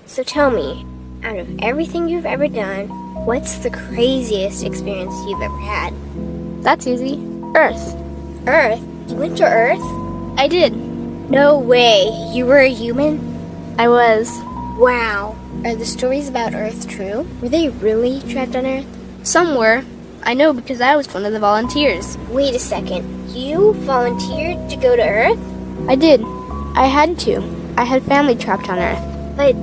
So tell me, out of everything you've ever done, what's the craziest experience you've ever had? That's easy. Earth. Earth? You went to Earth? I did. No way. You were a human? I was. Wow. Are the stories about Earth true? Were they really trapped on Earth? Some were. I know because I was one of the volunteers. Wait a second. You volunteered to go to Earth? I did. I had to. I had family trapped on Earth. But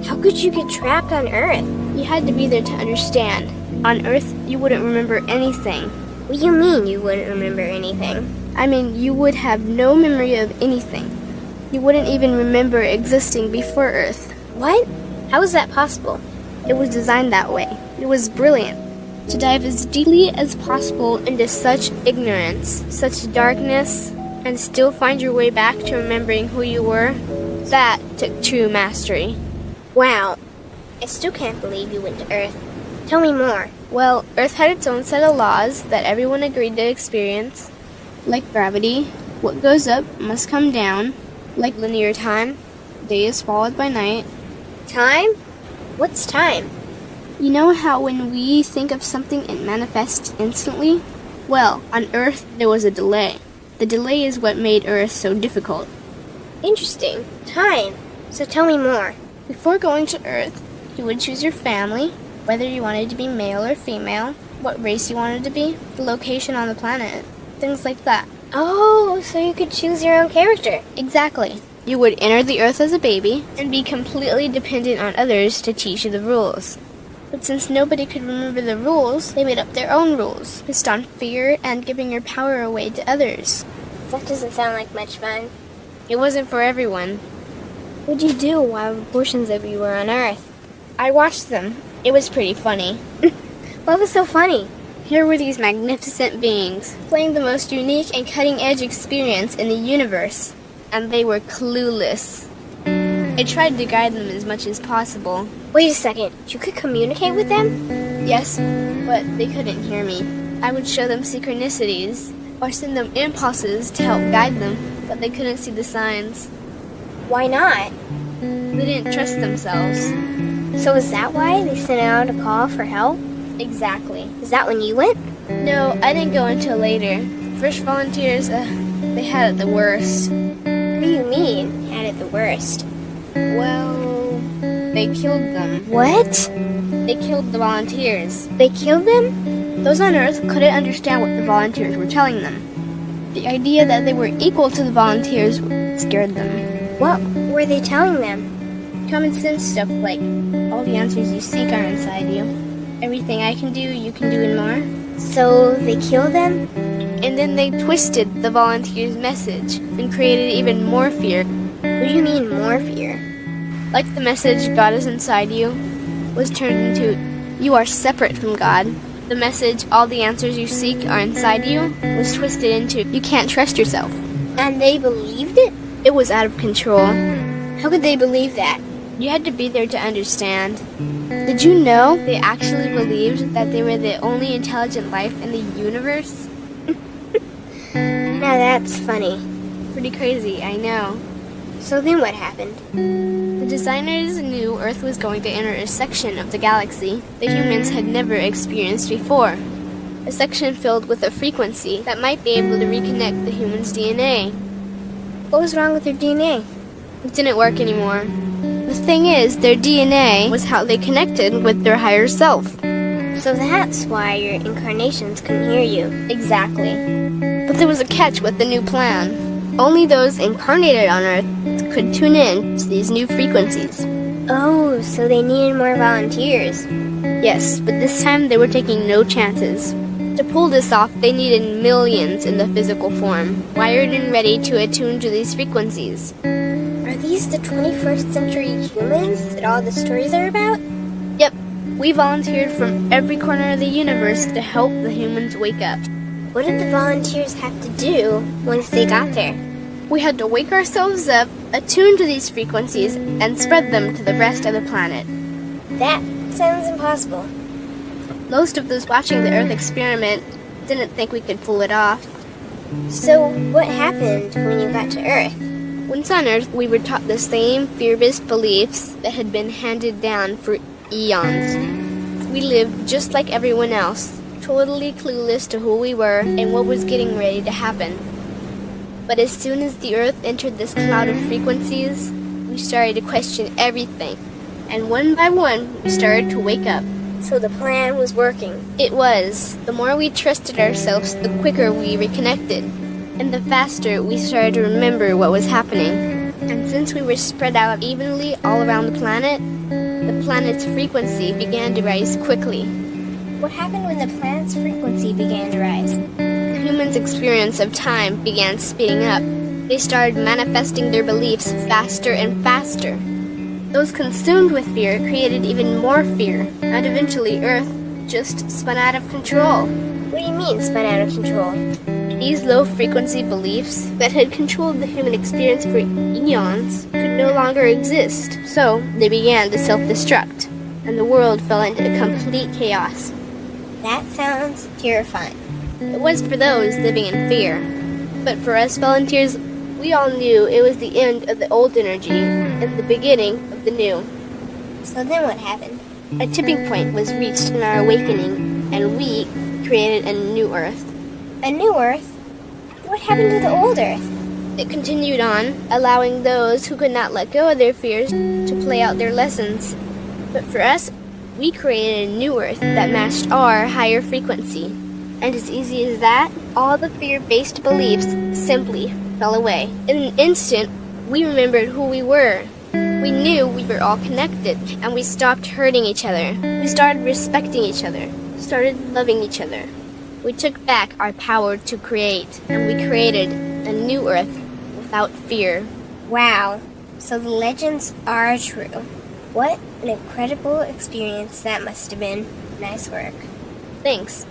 how could you get trapped on Earth? You had to be there to understand. On Earth, you wouldn't remember anything. What do you mean you wouldn't remember anything? I mean, you would have no memory of anything. You wouldn't even remember existing before Earth. What? How is that possible? It was designed that way. It was brilliant. To dive as deeply as possible into such ignorance, such darkness, and still find your way back to remembering who you were, that took true mastery. Wow. I still can't believe you went to Earth. Tell me more. Well, Earth had its own set of laws that everyone agreed to experience. Like gravity, what goes up must come down. Like linear time, day is followed by night. Time? What's time? You know how when we think of something it manifests instantly? Well, on Earth there was a delay. The delay is what made Earth so difficult. Interesting. Time. So tell me more. Before going to Earth, you would choose your family, whether you wanted to be male or female, what race you wanted to be, the location on the planet, things like that. Oh, so you could choose your own character. Exactly. You would enter the Earth as a baby and be completely dependent on others to teach you the rules. But since nobody could remember the rules, they made up their own rules, based on fear and giving your power away to others. That doesn't sound like much fun. It wasn't for everyone. What'd you do while portions of you were on Earth? I watched them. It was pretty funny. What was so funny? Here were these magnificent beings, playing the most unique and cutting-edge experience in the universe. And they were clueless. I tried to guide them as much as possible. Wait a second. You could communicate with them? Yes, but they couldn't hear me. I would show them synchronicities, or send them impulses to help guide them, but they couldn't see the signs. Why not? They didn't trust themselves. So is that why they sent out a call for help? Exactly. Is that when you went? No, I didn't go until later. First volunteers, they had it the worst. What do you mean, had it the worst? Well, they killed them. What? They killed the volunteers. They killed them? Those on Earth couldn't understand what the volunteers were telling them. The idea that they were equal to the volunteers scared them. What were they telling them? Common sense stuff like, all the answers you seek are inside you. Everything I can do, you can do and more. So they killed them? And then they twisted the volunteers' message and created even more fear. What do you mean, more fear? Like the message, God is inside you, was turned into, you are separate from God. The message, all the answers you seek are inside you, was twisted into, you can't trust yourself. And they believed it? It was out of control. How could they believe that? You had to be there to understand. Did you know they actually believed that they were the only intelligent life in the universe? Now that's funny. Pretty crazy, I know. So then what happened? The designers knew Earth was going to enter a section of the galaxy that humans had never experienced before. A section filled with a frequency that might be able to reconnect the human's DNA. What was wrong with their DNA? It didn't work anymore. The thing is, their DNA was how they connected with their higher self. So that's why your incarnations couldn't hear you. Exactly. But there was a catch with the new plan. Only those incarnated on Earth could tune in to these new frequencies. Oh, so they needed more volunteers. Yes, but this time they were taking no chances. To pull this off, they needed millions in the physical form, wired and ready to attune to these frequencies. Are these the 21st century humans that all the stories are about? Yep. We volunteered from every corner of the universe to help the humans wake up. What did the volunteers have to do once they got there? We had to wake ourselves up, attune to these frequencies, and spread them to the rest of the planet. That sounds impossible. Most of those watching the Earth experiment didn't think we could pull it off. So what happened when you got to Earth? Once on Earth, we were taught the same fear-based beliefs that had been handed down for eons. We lived just like everyone else, totally clueless to who we were and what was getting ready to happen. But as soon as the Earth entered this cloud of frequencies, we started to question everything. And one by one, we started to wake up. So the plan was working. It was. The more we trusted ourselves, the quicker we reconnected. And the faster we started to remember what was happening. And since we were spread out evenly all around the planet's frequency began to rise quickly. What happened when the planet's frequency began to rise? Humans' experience of time began speeding up. They started manifesting their beliefs faster and faster. Those consumed with fear created even more fear, and eventually Earth just spun out of control. What do you mean, spun out of control? These low-frequency beliefs that had controlled the human experience for eons could no longer exist, so they began to self-destruct, and the world fell into complete chaos. That sounds terrifying. It was for those living in fear, but for us volunteers, we all knew it was the end of the old energy and the beginning of the new. So then what happened? A tipping point was reached in our awakening, and we created a new Earth. A new Earth? What happened to the old Earth? It continued on, allowing those who could not let go of their fears to play out their lessons. But for us, we created a new Earth that matched our higher frequency. And as easy as that, all the fear-based beliefs simply fell away. In an instant, we remembered who we were. We knew we were all connected, and we stopped hurting each other. We started respecting each other, started loving each other. We took back our power to create, and we created a new Earth without fear. Wow, so the legends are true. What an incredible experience that must have been. Nice work. Thanks.